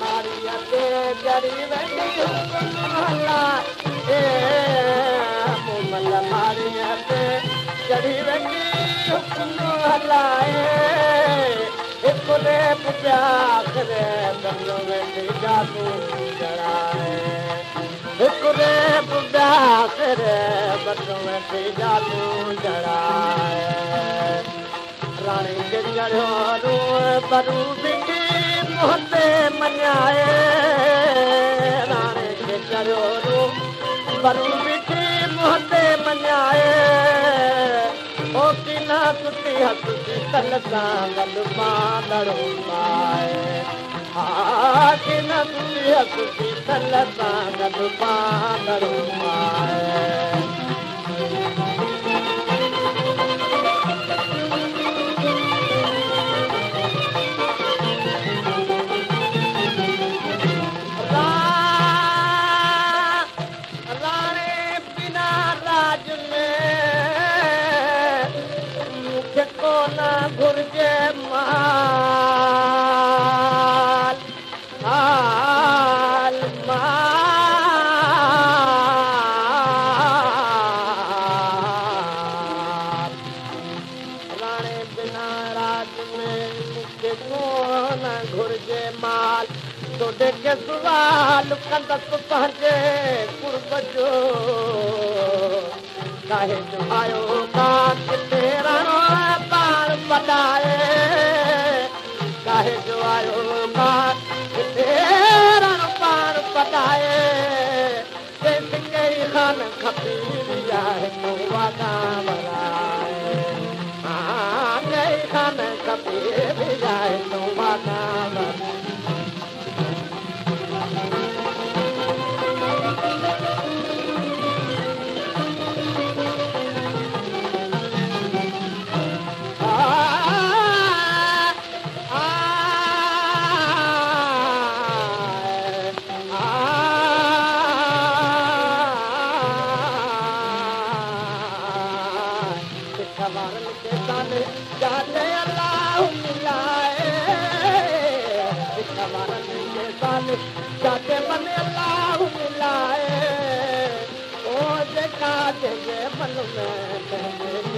मारियते जड़ी वेंदी हला मोमल मारियते जड़ी वेंदी हलाए एकले प्यास रे बंदो वेंदी जादू जड़ाए एकले प्यास रे बंदो वेंदी जादू जड़ाए रानी के चढ़ो रू बरू बिकी मोहते मनाए रानी के चढ़ो रू बरू बिकी मोहते मनाए ओ किना सुती हसती तल सांगल मांदड़ो पाए हा किना सुती हसती तल सांगल मांदड़ो पाए घुर्जे माल हाल माल राणे बिना राज में मूंखे कोन घुर्जे माल तोॾे के सुवाल कंदसि पंहिंजे कुर्ब जो काहे जो आयो कान किथे रणो पाण पटाए काहे जो आयो कान किथे रणो पाण पटाए कई खान खपी आहे तो वादा वराए हा कई खान खपी आहे तो वादा वराए जाते मन अल्लाह मिलाए ओ जेका जे मन में